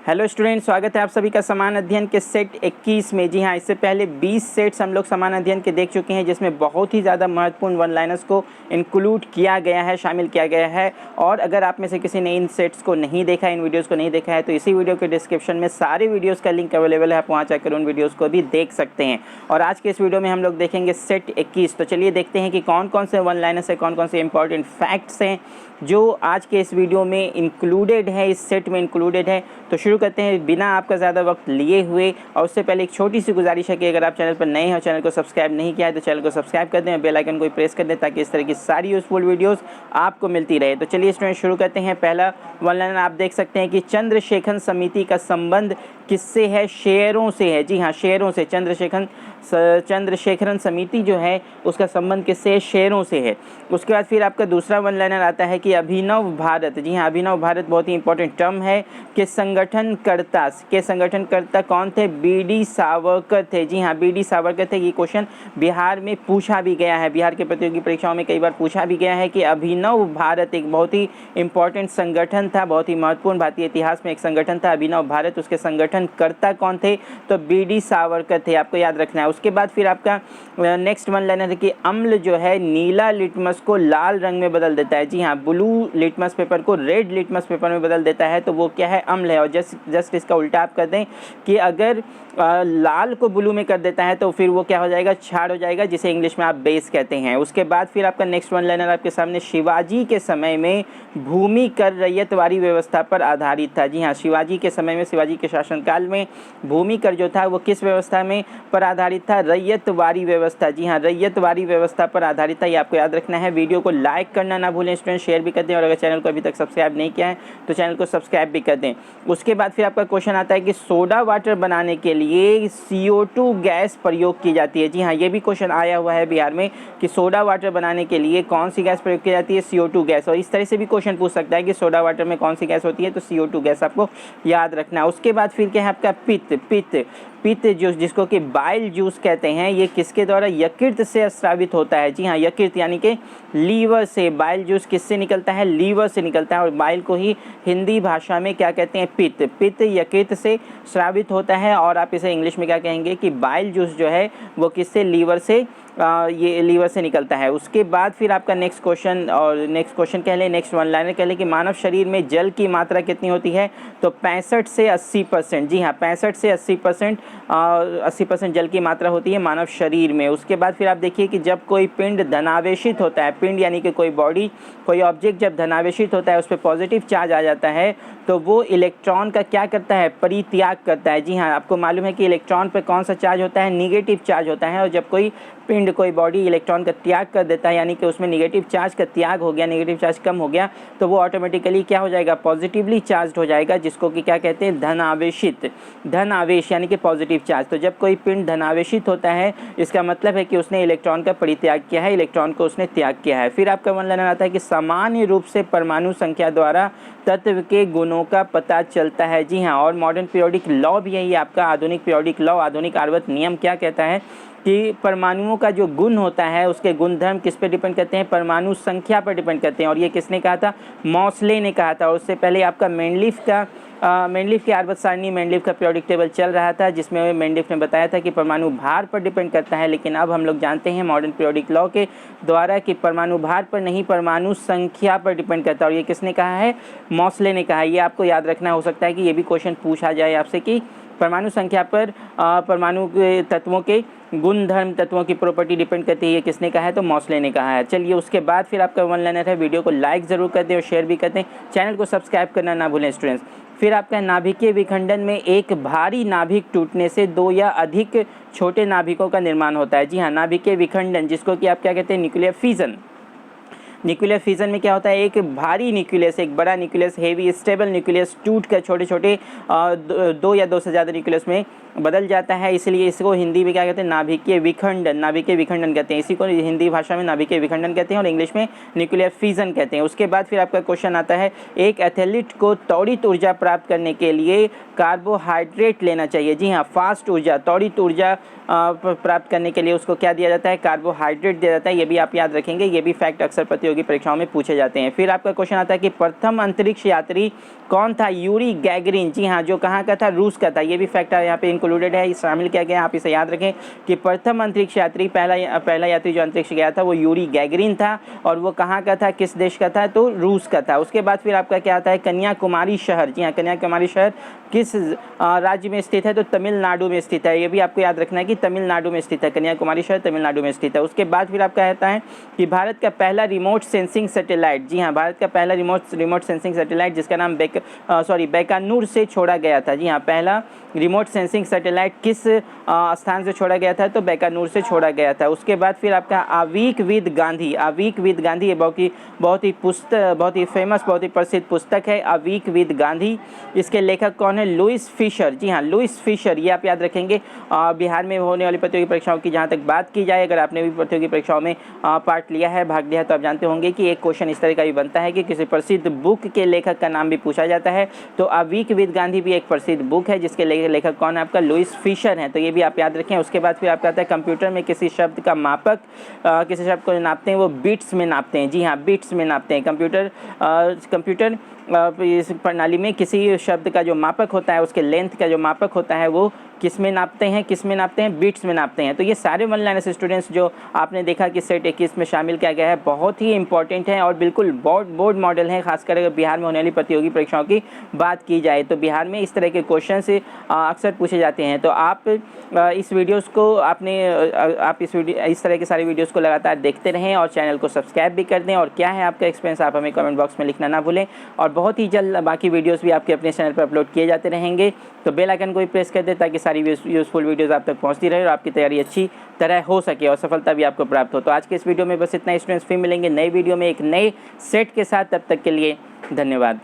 Hello student, स्वागत है आप सभी का समान अध्ययन के सेट 21 में। जी हाँ, इससे पहले 20 सेट्स हम लोग समान अध्ययन के देख चुके हैं, जिसमें बहुत ही ज़्यादा महत्वपूर्ण वन लाइनर्स को इंक्लूड किया गया है, शामिल किया गया है। और अगर आप में से किसी ने इन सेट्स को नहीं देखा, इन वीडियोज़ को नहीं देखा है, तो इसी वीडियो के डिस्क्रिप्शन में सारे वीडियोज़ का लिंक अवेलेबल है, आप वहाँ जाकर उन वीडियोज़ को भी देख सकते हैं। और आज के इस वीडियो में हम लोग देखेंगे सेट 21। तो चलिए देखते हैं कि कौन कौन से वन लाइनर्स है, कौन कौन से इंपॉर्टेंट फैक्ट्स हैं जो आज के इस वीडियो में इंक्लूडेड है, इस सेट में इंक्लूडेड है। तो शुरू करते हैं बिना आपका ज़्यादा वक्त लिए हुए। और उससे पहले एक छोटी सी गुजारिश है कि अगर आप चैनल पर नए हो, चैनल को सब्सक्राइब नहीं किया है, तो चैनल को सब्सक्राइब कर दें और बेल आइकन को प्रेस कर दें, ताकि इस तरह की सारी यूजफुल वीडियोस आपको मिलती रहे। तो चलिए स्टूडेंट शुरू करते हैं। पहला वन लाइनर आप देख सकते हैं कि चंद्रशेखर समिति का संबंध किससे है? शेयरों से है। जी हाँ, शेयरों से। चंद्रशेखरन समिति जो है उसका संबंध किससे? शेयरों से है। उसके बाद फिर आपका दूसरा वन लाइनर आता है कि अभिनव भारत। जी हाँ, अभिनव भारत बहुत ही इंपॉर्टेंट टर्म है कि संगठनकर्ता कौन थे? बी.डी. सावरकर थे। जी हाँ, बी.डी. सावरकर थे। ये क्वेश्चन बिहार में पूछा भी गया है, बिहार के प्रतियोगी परीक्षाओं में कई बार पूछा भी गया है कि अभिनव भारत एक बहुत ही इंपॉर्टेंट संगठन था, बहुत ही महत्वपूर्ण भारतीय इतिहास में एक संगठन था अभिनव भारत। उसके संगठनकर्ता कौन थे? तो बी.डी. सावरकर थे, आपको याद रखना है। उसके बाद फिर आपका नेक्स्ट वन लाइनर है कि अम्ल जो है नीला लिटमस को लाल रंग में बदल देता है। जी हाँ, ब्लू लिटमस पेपर को रेड लिटमस पेपर में बदल देता है, तो वो क्या है? अम्ल है। और जस्ट इसका उल्टा आप कर दें कि अगर लाल को ब्लू में कर देता है तो फिर वो क्या हो जाएगा? क्षार हो जाएगा, जिसे इंग्लिश में आप बेस कहते हैं। उसके बाद फिर आपका नेक्स्ट वन लाइनर आपके सामने शिवाजी के समय में भूमि कर रैयतवारी व्यवस्था पर आधारित था। जी हाँ, शिवाजी के समय में, शिवाजी के शासनकाल में भूमि कर जो था वो किस व्यवस्था में पर आधारित था? रैयतवारी व्यवस्था। जी हाँ, रैयतवारी व्यवस्था पर आधारित था, ये आपको याद रखना है। वीडियो को लाइक करना ना भूलें स्टूडेंट, शेयर भी कर दें, और अगर चैनल को अभी तक सब्सक्राइब नहीं किया है तो चैनल को सब्सक्राइब भी कर दें। उसके बाद फिर आपका क्वेश्चन आता है कि सोडा वाटर बनाने के लिए CO2 गैस प्रयोग की जाती है। जी हाँ, ये भी क्वेश्चन आया हुआ है बिहार में कि सोडा वाटर बनाने के लिए कौन सी गैस प्रयोग की जाती है? CO2 gas. और इस तरह से भी क्वेश्चन पूछ सकता है कि सोडा वाटर में कौन सी गैस होती है? तो CO2 गैस आपको याद रखना है। उसके बाद फिर क्या है आपका पित्त जूस, जिसको कि बाइल जूस कहते हैं, ये किसके द्वारा? यकृत से स्रावित होता है। जी हाँ, यकृत यानी कि लीवर से। बाइल जूस किससे निकलता है? लीवर से निकलता है। और बाइल को ही हिंदी भाषा में क्या कहते हैं? पित्त यकृत से स्रावित होता है। और आप इसे इंग्लिश में क्या कहेंगे कि बाइल जूस जो है वो किससे? लीवर से, ये लीवर से निकलता है। उसके बाद फिर आपका नेक्स्ट क्वेश्चन कह लें, नेक्स्ट वन लाइनर कह लें कि मानव शरीर में जल की मात्रा कितनी होती है? तो 65 से 80%। जी हाँ, 65 से 80% जल की मात्रा होती है मानव शरीर में। उसके बाद फिर आप देखिए कि जब कोई पिंड धनावेशित होता है, पिंड यानी कि कोई बॉडी, कोई ऑब्जेक्ट जब धनावेशित होता है, उस पर पॉजिटिव चार्ज आ जाता है, तो वो इलेक्ट्रॉन का क्या करता है? परित्याग करता है। जी हाँ, आपको मालूम है कि इलेक्ट्रॉन पर कौन सा चार्ज होता है? निगेटिव चार्ज होता है। और जब कोई पिंड, कोई बॉडी इलेक्ट्रॉन का त्याग कर देता है, यानी कि उसमें निगेटिव चार्ज का त्याग हो गया, निगेटिव चार्ज कम हो गया, तो वो ऑटोमेटिकली क्या हो जाएगा? पॉजिटिवली चार्ज हो जाएगा, जिसको कि क्या कहते हैं? धनावेशित। धनावेश यानी कि पॉजिटिव चार्ज। तो जब कोई पिंड धनावेशित होता है, इसका मतलब है कि उसने इलेक्ट्रॉन का परित्याग किया है, इलेक्ट्रॉन को उसने त्याग किया है। फिर आपका वन लाइनर आता है कि सामान्य रूप से परमाणु संख्या द्वारा तत्व के गुणों का पता चलता है। जी हाँ, और मॉडर्न पीरियोडिक लॉ भी यही आपका आधुनिक पीरियोडिक लॉ, आधुनिक आवर्त नियम क्या कहता है कि परमाणुओं का जो गुण होता है, उसके गुणधर्म किस पे डिपेंड करते हैं? परमाणु संख्या पर डिपेंड करते हैं। और ये किसने कहा था? मॉसले ने कहा था। और उससे पहले आपका मेंडलीफ की आवर्त सारणी, मेंडलीफ का पीरियोडिक टेबल चल रहा था, जिसमें मेंडलीफ ने बताया था कि परमाणु भार पर डिपेंड करता है। लेकिन अब हम लोग जानते हैं मॉडर्न पीरियोडिक लॉ के द्वारा कि परमाणु भार पर नहीं, परमाणु संख्या पर डिपेंड करता है। और ये किसने कहा है? मॉसले ने कहा है। ये आपको याद रखना। हो सकता है कि ये भी क्वेश्चन पूछा जाए आपसे कि परमाणु संख्या पर परमाणु के तत्वों के गुणधर्म, तत्वों की प्रॉपर्टी डिपेंड करती है, ये किसने कहा है? तो मॉसले ने कहा है। चलिए उसके बाद फिर आपका वन लाइनर है, वीडियो को लाइक ज़रूर कर दें और शेयर भी कर दें, चैनल को सब्सक्राइब करना ना भूलें स्टूडेंट्स। फिर आपका नाभिकीय विखंडन में एक भारी नाभिक टूटने से दो या अधिक छोटे नाभिकों का निर्माण होता है। जी हाँ, नाभिकीय विखंडन, जिसको कि आप क्या कहते हैं? Nuclear fission. न्यूक्लियर फिजन में क्या होता है? एक भारी न्यूक्लियस, एक बड़ा न्यूक्लियस, हेवी स्टेबल न्यूक्लियस टूट कर छोटे छोटे दो या दो से ज़्यादा न्यूक्लियस में बदल जाता है। इसलिए इसको हिंदी में क्या कहते हैं? नाभिकीय विखंडन कहते हैं। इसी को हिंदी भाषा में नाभिकीय विखंडन कहते हैं और इंग्लिश में न्यूक्लियर फिजन कहते हैं। उसके बाद फिर आपका क्वेश्चन आता है, एक एथलीट को त्वरित ऊर्जा प्राप्त करने के लिए कार्बोहाइड्रेट लेना चाहिए। जी हाँ, फास्ट ऊर्जा, त्वरित ऊर्जा प्राप्त करने के लिए उसको क्या दिया जाता है? कार्बोहाइड्रेट दिया जाता है। ये भी आप याद रखेंगे, ये भी फैक्ट अक्सर प्रतियोगी परीक्षाओं में पूछे जाते हैं। फिर आपका क्वेश्चन आता है कि प्रथम अंतरिक्ष यात्री कौन था? Yuri Gagarin. जी हाँ, जो कहाँ का था? रूस का था। ये भी फैक्ट यहाँ पे इंक्लूडेड है, शामिल किया गया है। आप इसे याद रखें कि प्रथम अंतरिक्ष यात्री, पहला यात्री जो अंतरिक्ष गया था वो यूरी गैगरिन था, और वो कहाँ का था, किस देश का था? तो रूस का था। उसके बाद फिर आपका क्या आता है? कन्याकुमारी शहर। जी हाँ, कन्याकुमारी शहर किस राज्य में स्थित है? तो तमिलनाडु में स्थित है। ये भी आपको याद रखना है कि तमिलनाडु में स्थित है, कन्याकुमारी शहर तमिलनाडु में स्थित है। उसके बाद फिर आपका आता है कि भारत का पहला रिमोट सेंसिंग सैटेलाइट। जी हाँ, भारत का पहला रिमोट सेंसिंग सैटेलाइट जिसका नाम बीकानेर से छोड़ा गया था। जी हाँ, पहला रिमोट सेंसिंग सैटेलाइट किस स्थान से छोड़ा गया था? तो बीकानेर से छोड़ा गया था। उसके बाद फिर आपका आवीक विद गांधी। आवीक विद गांधी ये बहुत ही फेमस, बहुत ही प्रसिद्ध पुस्तक है, आवीक विद गांधी। इसके लेखक कौन है? Louis Fisher. जी हाँ, लुइस फिशर, ये आप याद रखेंगे। बिहार में होने वाली प्रतियोगी परीक्षाओं की जहाँ तक बात की जाए, अगर आपने भी प्रतियोगी परीक्षाओं में पार्ट लिया है, भाग लिया है, तो आप जानते होंगे कि एक क्वेश्चन इस तरह का भी बनता है कि किसी प्रसिद्ध बुक के लेखक का नाम भी पूछा जाता है। तो आवीक विद गांधी भी एक प्रसिद्ध बुक है जिसके लेखक कौन है? आपका लुइस फिशर है। तो ये भी आप याद रखें। उसके बाद फिर आपका आता है कंप्यूटर में किसी शब्द का मापक, किसी शब्द को नापते हैं वो बिट्स में नापते हैं। जी हाँ, बिट्स में नापते हैं। कंप्यूटर इस प्रणाली में किसी शब्द का जो मापक होता है, उसके लेंथ का जो मापक होता है वो किस में नापते हैं? बिट्स में नापते हैं। तो ये सारे वन लाइनर्स स्टूडेंट्स जो आपने देखा कि सेट 21 में शामिल किया गया है, बहुत ही इंपॉर्टेंट है और बिल्कुल बोर्ड मॉडल है, खासकर अगर बिहार में होने वाली प्रतियोगी परीक्षाओं की बात की जाए तो बिहार में इस तरह के क्वेश्चन से अक्सर पूछे जाते हैं। तो आप इस वीडियोस को आप इस तरह के सारे वीडियोस को लगातार देखते रहें और चैनल को सब्सक्राइब भी कर दें। और क्या है आपका एक्सपीरियंस, आप हमें कमेंट बॉक्स में लिखना ना भूलें। और बहुत ही जल्द बाकी वीडियोस भी आपके अपने चैनल पर अपलोड किए जाते रहेंगे। तो बेल आइकन को भी प्रेस कर दें ताकि सारी यूज़फुल वीडियोस आप तक पहुंचती रहे और आपकी तैयारी अच्छी तरह हो सके और सफलता भी आपको प्राप्त हो। तो आज के इस वीडियो में बस इतना। स्टूडेंट्स फिर मिलेंगे नए वीडियो में एक नए सेट के साथ। तब तक के लिए धन्यवाद।